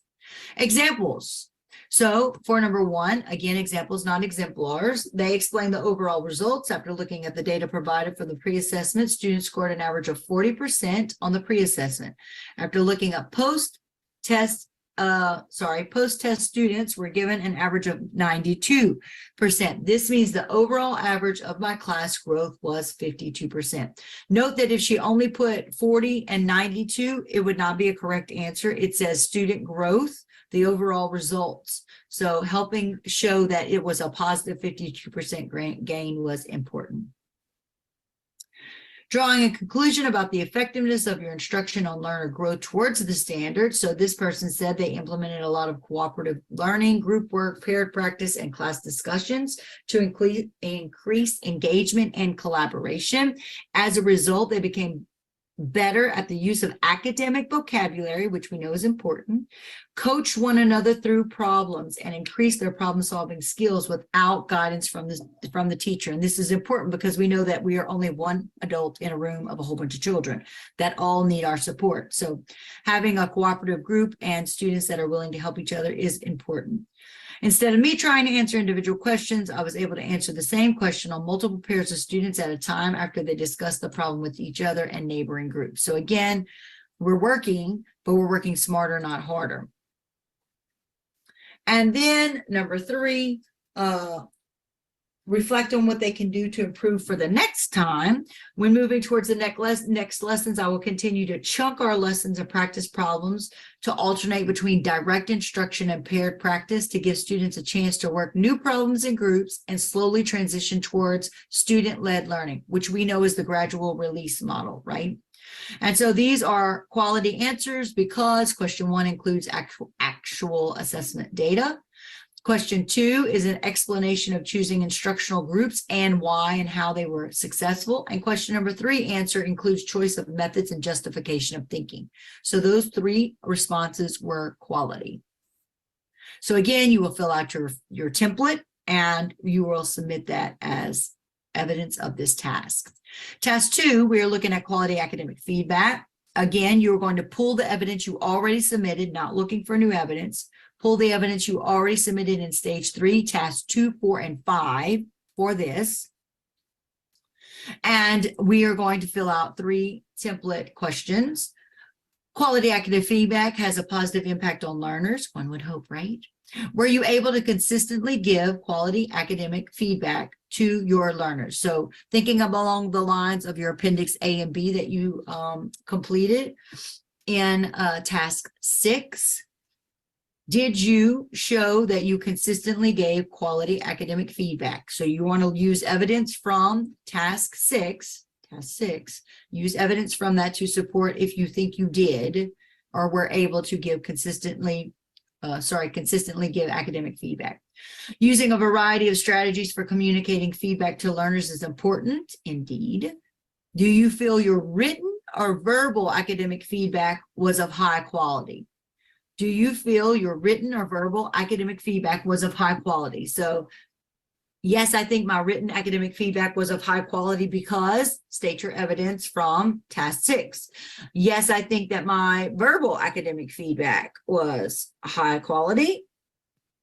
Examples. So for number 1, again, examples, not exemplars. They explain the overall results. After looking at the data provided for the pre-assessment, students scored an average of 40% on the pre-assessment. After looking at post-test students were given an average of 92%. This means the overall average of my class growth was 52%. Note that if she only put 40 and 92, it would not be a correct answer. It says student growth, the overall results. So helping show that it was a positive 52% gain was important. Drawing a conclusion about the effectiveness of your instruction on learner growth towards the standard. So this person said they implemented a lot of cooperative learning, group work, paired practice, and class discussions to increase engagement and collaboration. As a result, they became better at the use of academic vocabulary, which we know is important, coach one another through problems, and increase their problem-solving skills without guidance from the teacher. And this is important because we know that we are only one adult in a room of a whole bunch of children that all need our support. So having a cooperative group and students that are willing to help each other is important. Instead of me trying to answer individual questions, I was able to answer the same question on multiple pairs of students at a time after they discussed the problem with each other and neighboring groups. So again, we're working, but we're working smarter, not harder. And then number 3, reflect on what they can do to improve for the next time. When moving towards the next lessons, I will continue to chunk our lessons and practice problems to alternate between direct instruction and paired practice to give students a chance to work new problems in groups and slowly transition towards student-led learning, which we know is the gradual release model, right? And so these are quality answers because question 1 includes actual assessment data. Question 2 is an explanation of choosing instructional groups and why and how they were successful. And question number 3 answer includes choice of methods and justification of thinking. So those 3 responses were quality. So again, you will fill out your template and you will submit that as evidence of this task. Task 2, we are looking at quality academic feedback. Again, you're going to pull the evidence you already submitted, not looking for new evidence. Pull the evidence you already submitted in stage 3, task 2, 4, and 5 for this. And we are going to fill out 3 template questions. Quality academic feedback has a positive impact on learners, one would hope, right? Were you able to consistently give quality academic feedback to your learners? So thinking along the lines of your appendix A and B that you completed in task 6, did you show that you consistently gave quality academic feedback? So you want to use evidence from task 6, use evidence from that to support if you think you did or were able to give consistently give academic feedback. Using a variety of strategies for communicating feedback to learners is important, indeed. Do you feel your written or verbal academic feedback was of high quality? Do you feel your written or verbal academic feedback was of high quality? So yes, I think my written academic feedback was of high quality because state your evidence from task 6. Yes, I think that my verbal academic feedback was high quality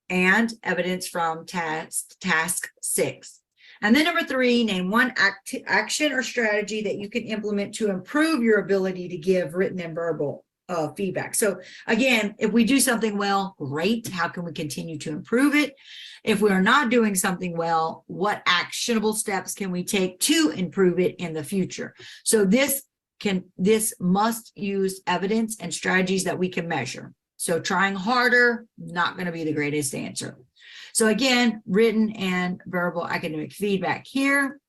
and evidence from task 6. And then number 3, name one action or strategy that you can implement to improve your ability to give written and verbal feedback. So again, if we do something well, great. How can we continue to improve it? If we are not doing something well, what actionable steps can we take to improve it in the future? So this must use evidence and strategies that we can measure. So trying harder, not going to be the greatest answer. So again, written and verbal academic feedback here.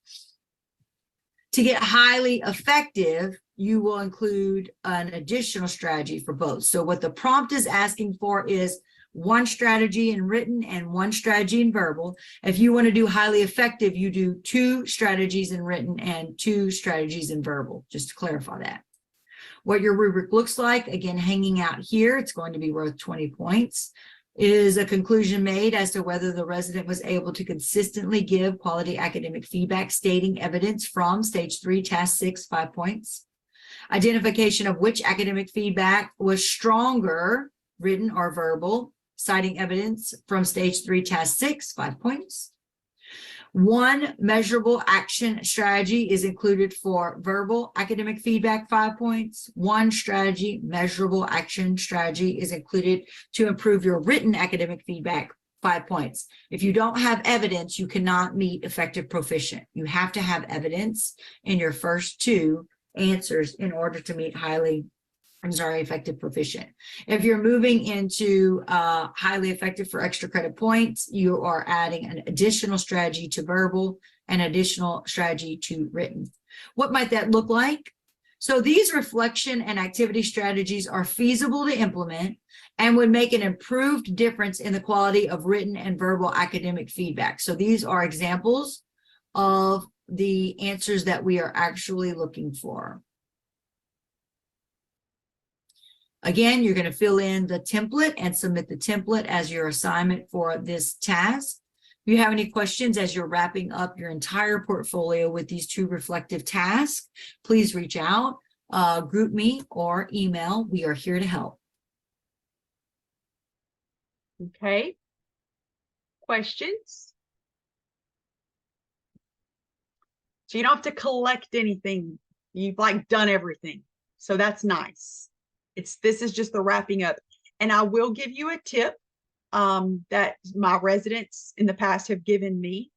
To get highly effective, you will include an additional strategy for both. So what the prompt is asking for is one strategy in written and one strategy in verbal. If you want to do highly effective, you do 2 strategies in written and 2 strategies in verbal, just to clarify that. What your rubric looks like, again, hanging out here, it's going to be worth 20 points. Is a conclusion made as to whether the resident was able to consistently give quality academic feedback, stating evidence from stage 3, task 6, 5 points. Identification of which academic feedback was stronger, written or verbal, citing evidence from stage 3, task 6, 5 points. 1 measurable action strategy is included for verbal academic feedback, 5 points. 1 strategy, measurable action strategy is included to improve your written academic feedback, 5 points. If you don't have evidence, you cannot meet effective proficient. You have to have evidence in your first 2 answers in order to meet effective proficient. If you're moving into highly effective for extra credit points, you are adding an additional strategy to verbal and additional strategy to written. What might that look like? So these reflection and activity strategies are feasible to implement and would make an improved difference in the quality of written and verbal academic feedback. So these are examples of the answers that we are actually looking for. Again, you're going to fill in the template and submit the template as your assignment for this task. If you have any questions as you're wrapping up your entire portfolio with these 2 reflective tasks, please reach out, group me, or email. We are here to help. Okay. Questions? So you don't have to collect anything. You've like done everything. So that's nice. This is just the wrapping up. And I will give you a tip that my residents in the past have given me.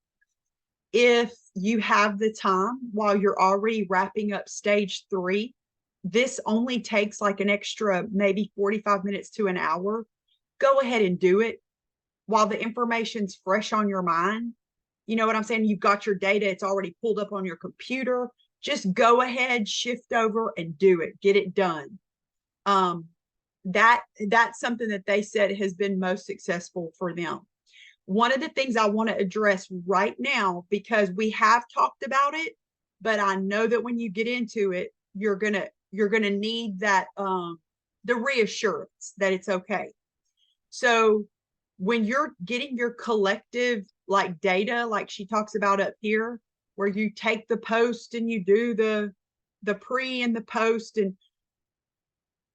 If you have the time while you're already wrapping up stage 3, this only takes like an extra maybe 45 minutes to an hour. Go ahead and do it while the information's fresh on your mind. You know what I'm saying? You've got your data. It's already pulled up on your computer. Just go ahead, shift over and do it. Get it done. That's something that they said has been most successful for them. One of the things I want to address right now, because we have talked about it, but I know that when you get into it, you're gonna need that the reassurance that it's okay. So when you're getting your collective like data, like she talks about up here, where you take the post and you do the pre and the post, and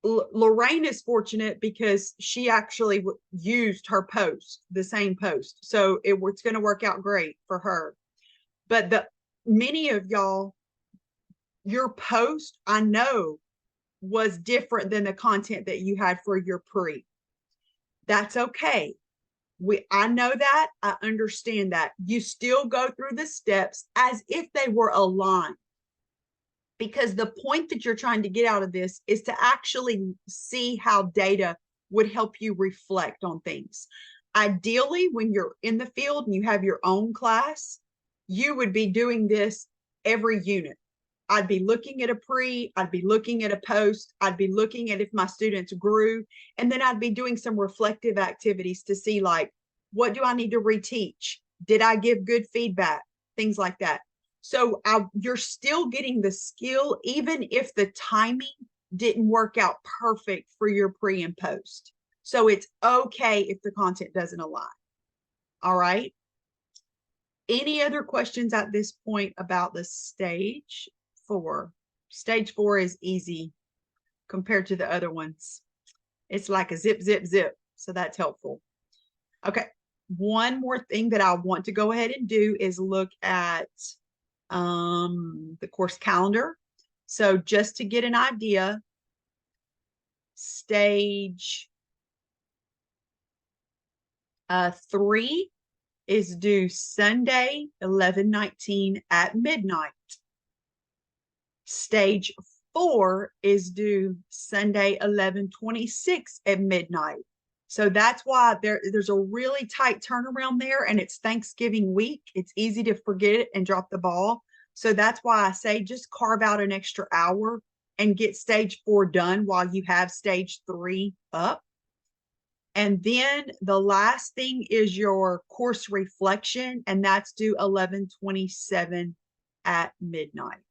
Lorraine is fortunate because she actually used her post, the same post. So it's going to work out great for her. But many of y'all, your post, I know, was different than the content that you had for your pre. That's okay. I know that. I understand that. You still go through the steps as if they were aligned. Because the point that you're trying to get out of this is to actually see how data would help you reflect on things. Ideally, when you're in the field and you have your own class, you would be doing this every unit. I'd be looking at a pre, I'd be looking at a post, I'd be looking at if my students grew, and then I'd be doing some reflective activities to see like, what do I need to reteach? Did I give good feedback? Things like that. So you're still getting the skill, even if the timing didn't work out perfect for your pre and post. So it's okay if the content doesn't align. All right. Any other questions at this point about the stage 4? Stage 4 is easy compared to the other ones. It's like a zip, zip, zip. So that's helpful. Okay. One more thing that I want to go ahead and do is look at the course calendar. So just to get an idea, stage 3 is due Sunday, 11/19 at midnight. Stage 4 is due Sunday, 11/26 at midnight. So that's why there's a really tight turnaround there, and it's Thanksgiving week. It's easy to forget it and drop the ball. So that's why I say just carve out an extra hour and get stage 4 done while you have stage 3 up. And then the last thing is your course reflection, and that's due 11/27 at midnight.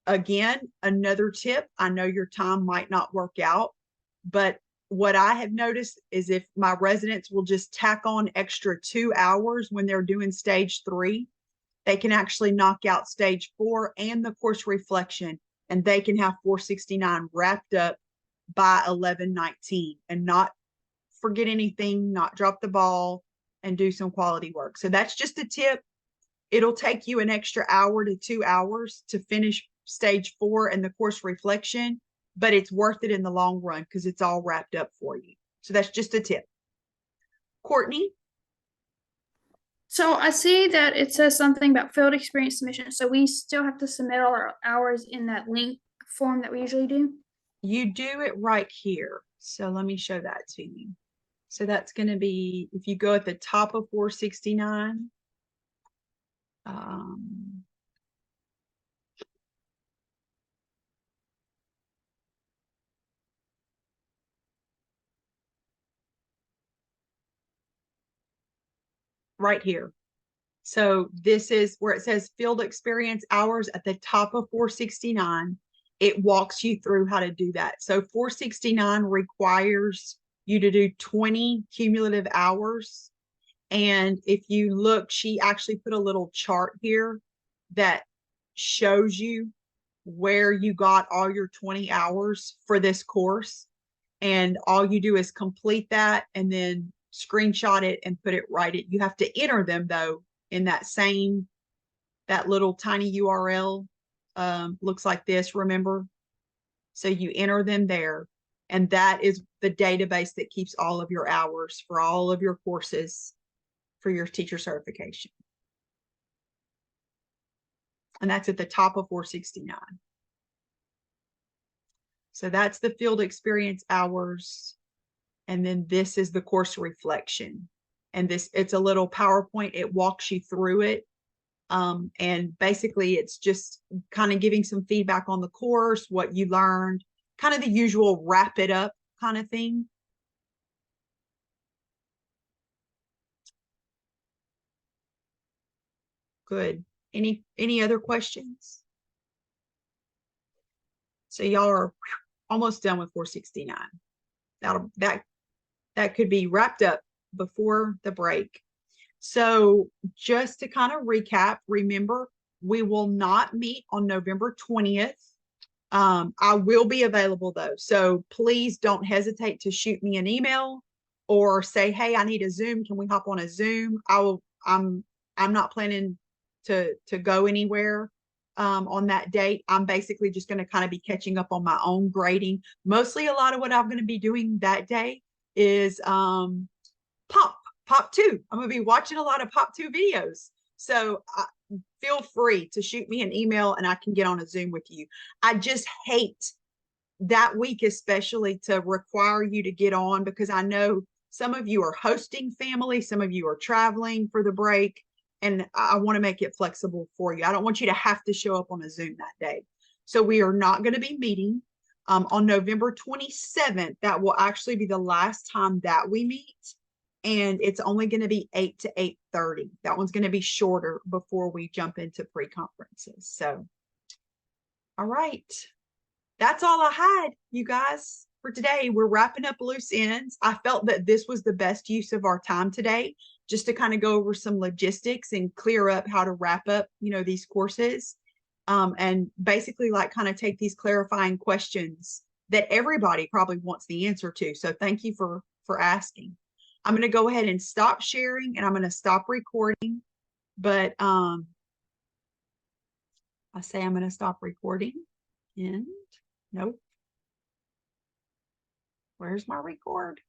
Again, another tip, I know your time might not work out, but what I have noticed is if my residents will just tack on extra 2 hours when they're doing stage 3, they can actually knock out stage 4 and the course reflection, and they can have 469 wrapped up by 11/19 and not forget anything, not drop the ball, and do some quality work. So that's just a tip. It'll take you an extra hour to 2 hours to finish stage 4 and the course reflection, but it's worth it in the long run because it's all wrapped up for you. So that's just a tip. Courtney? So I see that it says something about field experience submission. So we still have to submit all our hours in that link form that we usually do. You do it right here. So let me show that to you. So that's going to be, if you go at the top of 469, right here. So this is where it says field experience hours at the top of 469. It walks you through how to do that. So 469 requires you to do 20 cumulative hours. And if you look, she actually put a little chart here that shows you where you got all your 20 hours for this course. And all you do is complete that and then screenshot it and put it right. You have to enter them though in that little tiny URL. Looks like this, remember? So you enter them there, and that is the database that keeps all of your hours for all of your courses for your teacher certification. And that's at the top of 469. So that's the field experience hours. And then this is the course reflection. And it's a little PowerPoint. It walks you through it. And basically it's just kind of giving some feedback on the course, what you learned, kind of the usual wrap it up kind of thing. Good. Any other questions? So y'all are almost done with 469. That could be wrapped up before the break. So just to kind of recap, remember, we will not meet on November 20th. I will be available though. So please don't hesitate to shoot me an email or say, hey, I need a Zoom. Can we hop on a Zoom? I'm not planning to go anywhere on that date. I'm basically just going to kind of be catching up on my own grading. Mostly a lot of what I'm going to be doing that day is Pop 2. I'm going to be watching a lot of Pop 2 videos. So feel free to shoot me an email and I can get on a Zoom with you. I just hate that week, especially to require you to get on, because I know some of you are hosting family, some of you are traveling for the break, and I want to make it flexible for you. I don't want you to have to show up on a Zoom that day. So we are not going to be meeting on November 27th. That will actually be the last time that we meet. And it's only going to be 8 to 8:30. That one's going to be shorter before we jump into pre-conferences. So, all right. That's all I had, you guys, for today. We're wrapping up loose ends. I felt that this was the best use of our time today, just to kind of go over some logistics and clear up how to wrap up, these courses. And basically like kind of take these clarifying questions that everybody probably wants the answer to. So thank you for asking. I'm going to go ahead and stop sharing and I'm going to stop recording, but I say I'm going to stop recording and nope. Where's my record?